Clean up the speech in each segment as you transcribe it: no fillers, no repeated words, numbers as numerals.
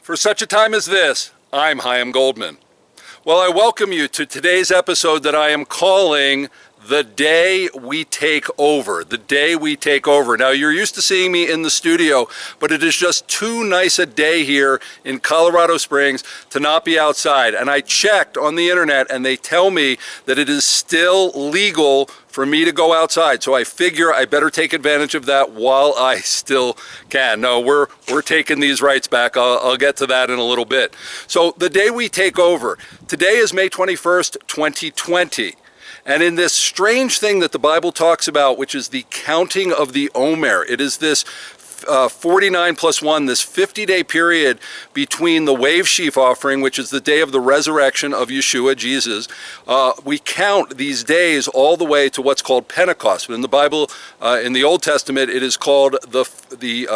For such a time as this, I'm Chaim Goldman. Well, I welcome you to today's episode that I am calling The Day We Take Over. The Day We Take Over. Now, you're used to seeing me in the studio, but it is just too nice a day here in Colorado Springs to not be outside. And I checked on the internet and they tell me that it is still legal for me to go outside. So I figure I better take advantage of that while I still can. No, we're taking these rights back. I'll get to that in a little bit. So the day we take over. Today is May 21st, 2020. And in this strange thing that the Bible talks about, which is the counting of the Omer, it is this 49 plus 1, this 50-day period between the wave sheaf offering, which is the day of the resurrection of Yeshua, Jesus. We count these days all the way to what's called Pentecost. But in the Bible, in the Old Testament, it is called the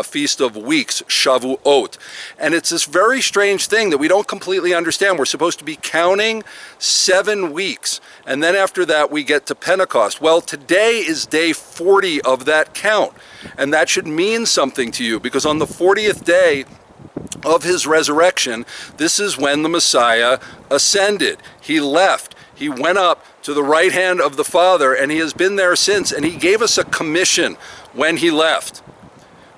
Feast of Weeks, Shavuot. And it's this very strange thing that we don't completely understand. We're supposed to be counting 7 weeks. And then after that, we get to Pentecost. Well, today is day 40 of that count. And that should mean something to you, because on the 40th day of his resurrection, this is when the Messiah ascended. He left. He went up to the right hand of the Father, and he has been there since. And he gave us a commission when he left.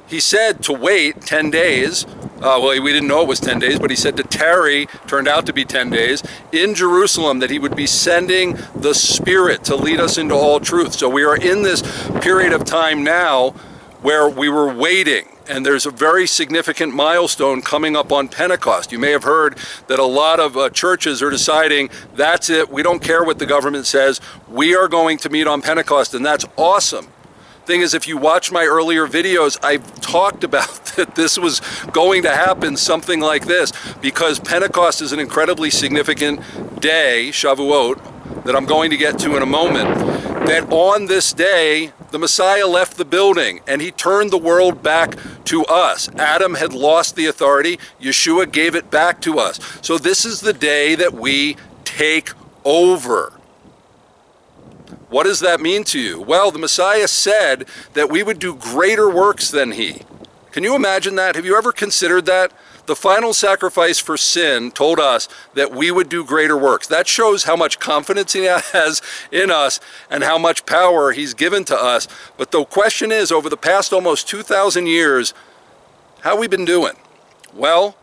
He said to wait 10 days. Well, we didn't know it was 10 days, but he said to tarry, turned out to be 10 days, in Jerusalem, that he would be sending the Spirit to lead us into all truth. So we are in this period of time now where we were waiting, and there's a very significant milestone coming up on Pentecost. You may have heard that a lot of churches are deciding, that's it, we don't care what the government says, we are going to meet on Pentecost, and that's awesome. Thing is, if you watch my earlier videos, I've talked about that this was going to happen, something like this, because Pentecost is an incredibly significant day, Shavuot, that I'm going to get to in a moment, that on this day, the Messiah left the building and he turned the world back to us. Adam had lost the authority. Yeshua gave it back to us. So this is the day that we take over. What does that mean to you? Well, the Messiah said that we would do greater works than he. Can you imagine that? Have you ever considered that? The final sacrifice for sin told us that we would do greater works. That shows how much confidence he has in us and how much power he's given to us. But the question is, over the past almost 2,000 years, how have we been doing? Well,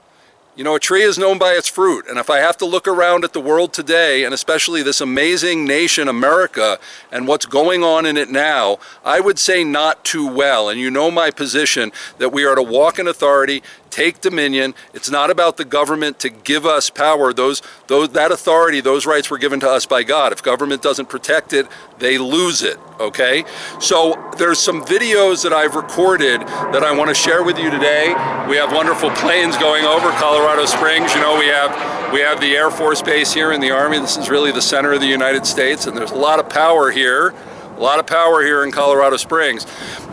you know, a tree is known by its fruit. And if I have to look around at the world today, and especially this amazing nation, America, and what's going on in it now, I would say not too well. And you know my position that we are to walk in authority, take dominion. It's not about the government to give us power. That authority, those rights were given to us by God. If government doesn't protect it, they lose it, okay? So there's some videos that I've recorded that I want to share with you today. We have wonderful planes going over Colorado Springs. You know, we have the Air Force Base here in the Army. This is really the center of the United States, and there's a lot of power here in Colorado Springs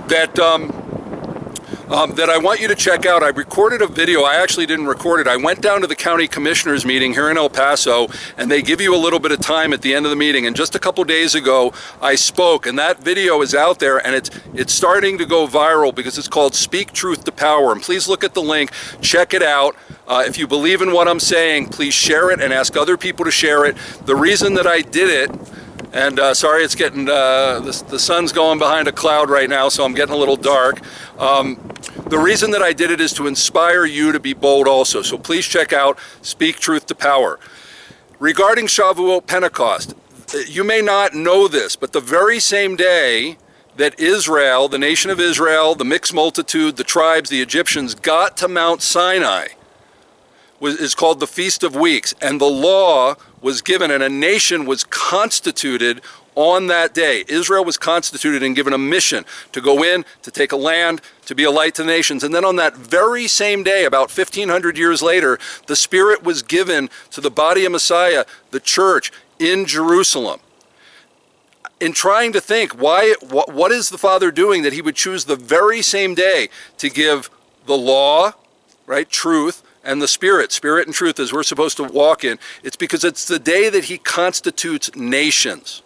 that I want you to check out. I recorded a video. I actually didn't record it. I went down to the county commissioners meeting here in El Paso, and they give you a little bit of time at the end of the meeting. And just a couple days ago, I spoke, and that video is out there, and it's starting to go viral because it's called Speak Truth to Power. And please look at the link, check it out. If you believe in what I'm saying, please share it and ask other people to share it. The reason that I did it, and sorry, it's getting, the sun's going behind a cloud right now, so I'm getting a little dark. The reason that I did it is to inspire you to be bold also. So please check out Speak Truth to Power. Regarding Shavuot Pentecost, you may not know this, but the very same day that Israel, the nation of Israel, the mixed multitude, the tribes, the Egyptians, got to Mount Sinai, is called the Feast of Weeks, and the law was given and a nation was constituted on that day. Israel was constituted and given a mission to go in, to take a land, to be a light to the nations. And then on that very same day, about 1,500 years later, the Spirit was given to the body of Messiah, the church, in Jerusalem. In trying to think, what is the Father doing that he would choose the very same day to give the law, right, truth, and the Spirit and truth as we're supposed to walk in? It's because it's the day that he constitutes nations.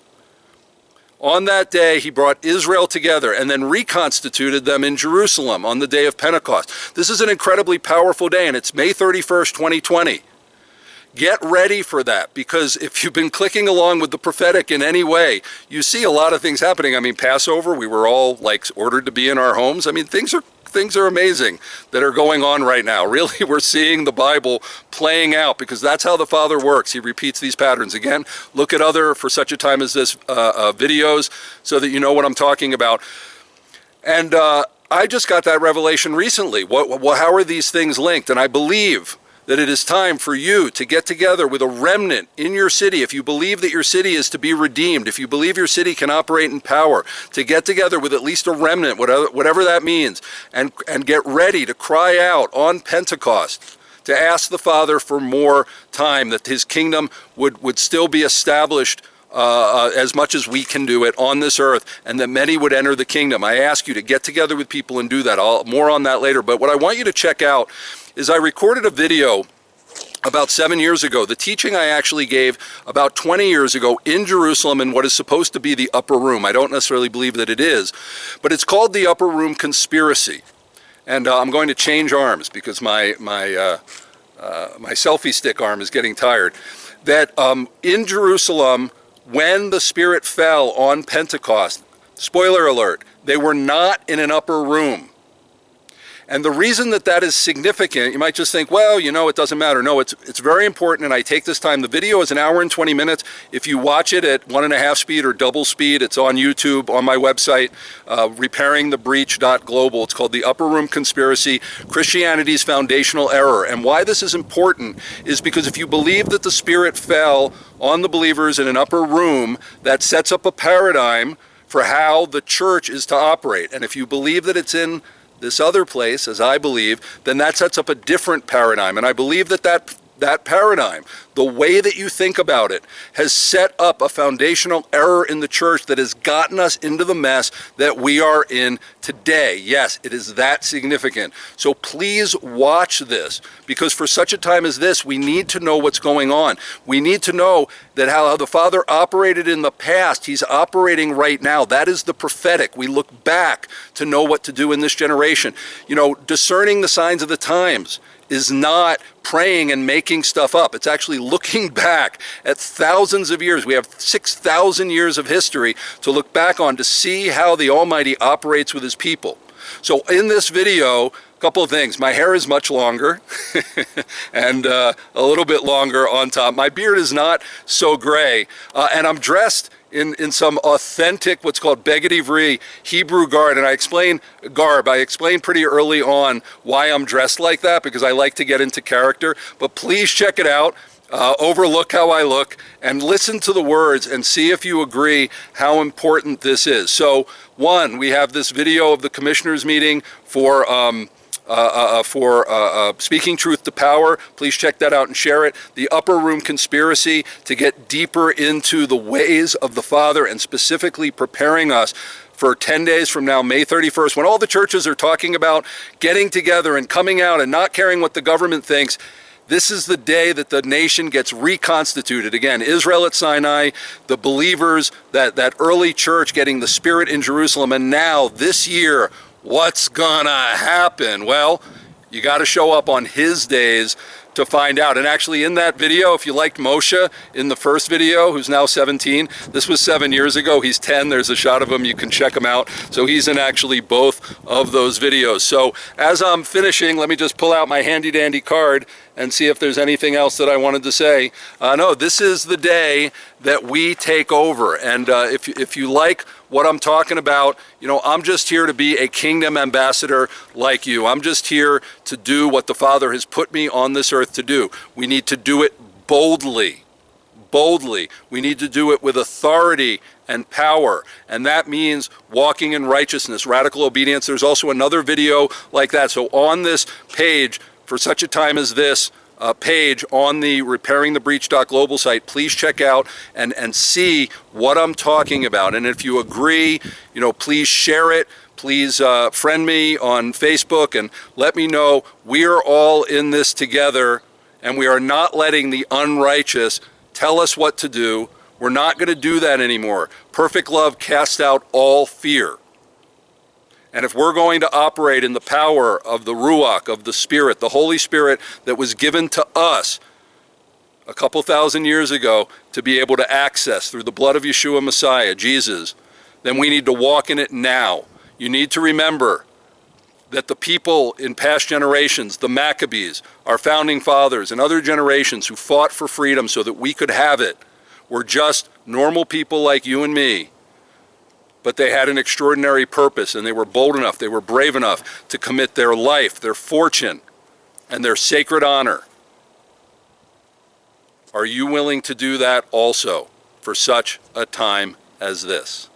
On that day, he brought Israel together and then reconstituted them in Jerusalem on the day of Pentecost. This is an incredibly powerful day, and it's May 31st, 2020. Get ready for that, because if you've been clicking along with the prophetic in any way, you see a lot of things happening. I mean, Passover, we were all like ordered to be in our homes. I mean, things are amazing that are going on right now. Really, we're seeing the Bible playing out, because that's how the Father works. He repeats these patterns. Again, look at other For Such a Time as This videos so that you know what I'm talking about. And I just got that revelation recently. How are these things linked? And I believe that it is time for you to get together with a remnant in your city. If you believe that your city is to be redeemed, if you believe your city can operate in power, to get together with at least a remnant, whatever that means, and get ready to cry out on Pentecost, to ask the Father for more time, that his kingdom would still be established as much as we can do it on this earth, and that many would enter the kingdom. I ask you to get together with people and do that. More on that later. But what I want you to check out is I recorded a video about 7 years ago. The teaching I actually gave about 20 years ago in Jerusalem in what is supposed to be the upper room. I don't necessarily believe that it is, but it's called the Upper Room Conspiracy. And I'm going to change arms because my selfie stick arm is getting tired. That in Jerusalem, when the Spirit fell on Pentecost, spoiler alert, they were not in an upper room. And the reason that that is significant, you might just think, well, you know, it doesn't matter. No, it's very important, and I take this time. The video is 1 hour and 20 minutes. If you watch it at 1.5 speed or double speed, it's on YouTube, on my website, repairingthebreach.global. It's called The Upper Room Conspiracy, Christianity's Foundational Error. And why this is important is because if you believe that the Spirit fell on the believers in an upper room, that sets up a paradigm for how the church is to operate. And if you believe that it's in this other place, as I believe, then that sets up a different paradigm. And I believe that that paradigm, the way that you think about it, has set up a foundational error in the church that has gotten us into the mess that we are in today. Yes, it is that significant. So please watch this, because for such a time as this, we need to know what's going on. We need to know that how the Father operated in the past, he's operating right now. That is the prophetic. We look back to know what to do in this generation. You know, discerning the signs of the times is not praying and making stuff up. It's actually looking back at thousands of years. We have 6,000 years of history to look back on to see how the Almighty operates with his people. So in this video, a couple of things. My hair is much longer and a little bit longer on top. My beard is not so gray, and I'm dressed in some authentic, what's called Beged Ivri, Hebrew garb. And I explain pretty early on why I'm dressed like that, because I like to get into character. But please check it out. Overlook how I look and listen to the words and see if you agree how important this is. So, one, we have this video of the commissioners meeting for Speaking Truth to Power. Please check that out and share it. The Upper Room Conspiracy, to get deeper into the ways of the Father and specifically preparing us for 10 days from now, May 31st, when all the churches are talking about getting together and coming out and not caring what the government thinks. This is the day that the nation gets reconstituted. Again, Israel at Sinai, the believers, that early church getting the Spirit in Jerusalem. And now, this year, what's gonna happen? Well, you got to show up on his days to find out. And actually in that video, if you liked Moshe in the first video, who's now 17, this was 7 years ago, he's 10, there's a shot of him, you can check him out. So he's in actually both of those videos. So as I'm finishing, let me just pull out my handy dandy card and see if there's anything else that I wanted to say. No, this is the day that we take over. And if you like what I'm talking about, you know, I'm just here to be a kingdom ambassador like you. I'm just here to do what the Father has put me on this earth to do. We need to do it boldly. Boldly. We need to do it with authority and power. And that means walking in righteousness, radical obedience. There's also another video like that. So on this page, for such a time as this, page on the repairingthebreach.global site, please check out and see what I'm talking about. And if you agree, you know, please share it. Please friend me on Facebook and let me know we are all in this together, and we are not letting the unrighteous tell us what to do. We're not going to do that anymore. Perfect love casts out all fear. And if we're going to operate in the power of the Ruach, of the Spirit, the Holy Spirit that was given to us a couple thousand years ago to be able to access through the blood of Yeshua Messiah, Jesus, then we need to walk in it now. You need to remember that the people in past generations, the Maccabees, our founding fathers, and other generations who fought for freedom so that we could have it, were just normal people like you and me. But they had an extraordinary purpose, and they were bold enough, they were brave enough to commit their life, their fortune, and their sacred honor. Are you willing to do that also for such a time as this?